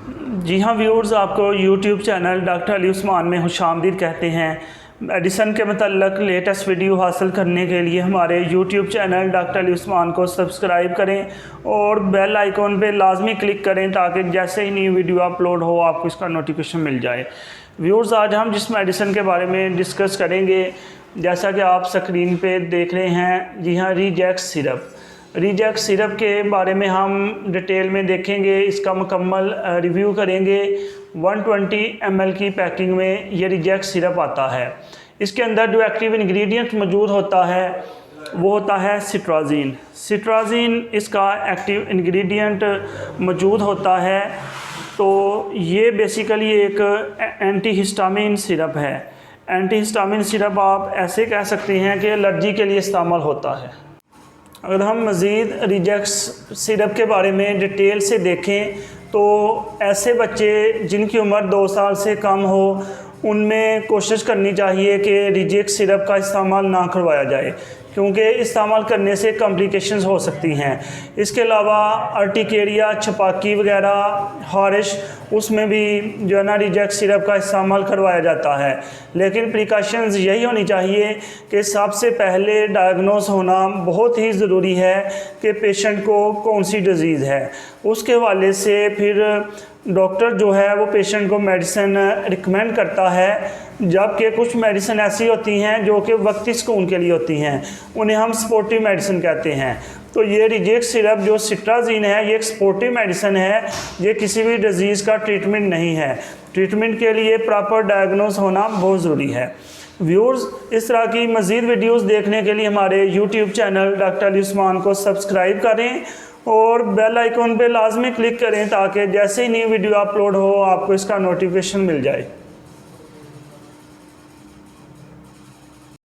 जी हाँ व्यूअर्स, आपको YouTube channel doctor Ali Usman में खुशामदीद कहते हैं। मेडिसन के मतलब लेटेस्ट वीडियो हासिल करने के लिए हमारे YouTube channel doctor Ali Usman को सब्सक्राइब करें और बेल आइकॉन पे लाजमी क्लिक करें ताकि जैसे ही नई वीडियो अपलोड हो आपको इसका नोटिफिकेशन मिल जाए। व्यूअर्स, आज हम जिस मेडिसन के बारे में डिस्कस करेंगे, जैसा कि आप स्क्रीन पे देख रहे हैं, जी हाँ, रिजेक्स सिरप। रिजेक्स सिरप के बारे में हम डिटेल में देखेंगे, इसका मुकम्मल रिव्यू करेंगे। 120 ml की पैकिंग में ये रिजेक्स सिरप आता है। इसके अंदर जो एक्टिव इंग्रेडिएंट मौजूद होता है वो होता है सिट्राजीन। सिट्राजीन इसका एक्टिव इंग्रेडिएंट मौजूद होता है। तो ये बेसिकली एक एंटी हिस्टामिन सिरप है। एंटी हिस्टामिन सिरप आप ऐसे कह सकते हैं कि एलर्जी के लिए इस्तेमाल होता है। अगर हम मज़ीद रिजेक्स सिरप के बारे में डिटेल से देखें तो ऐसे बच्चे जिनकी उम्र 2 साल से कम हो उनमें कोशिश करनी चाहिए कि रिजेक्स सिरप का इस्तेमाल ना करवाया जाए, क्योंकि इस्तेमाल करने से कॉम्प्लिकेशंस हो सकती हैं। इसके अलावा अर्टिकेरिया, छपाकी वगैरह, हारिश, उसमें भी जो है ना रिजेक्ट सिरप का इस्तेमाल करवाया जाता है। लेकिन प्रिकॉशंस यही होनी चाहिए कि सबसे पहले डायग्नोस होना बहुत ही ज़रूरी है कि पेशेंट को कौन सी डिज़ीज़ है। उसके हवाले से फिर डॉक्टर जो है वो पेशेंट को मेडिसिन रिकमेंड करता है, जबकि कुछ मेडिसिन ऐसी होती हैं जो कि वक्ती सुकून के लिए होती हैं, उन्हें हम सपोर्टिव मेडिसिन कहते हैं। तो ये रिजेक्ट सिरप जो सिट्राजीन है, ये एक सपोर्टिव मेडिसिन है, ये किसी भी डिज़ीज़ का ट्रीटमेंट नहीं है। ट्रीटमेंट के लिए प्रॉपर डायग्नोस होना बहुत ज़रूरी है। व्यूअर्स, इस तरह की मज़ीद वीडियोज़ देखने के लिए हमारे YouTube channel doctor Ali Usman को सब्सक्राइब करें और बेल आइकॉन पे लाजमी क्लिक करें ताकि जैसे ही नई वीडियो अपलोड हो आपको इसका नोटिफिकेशन मिल जाए।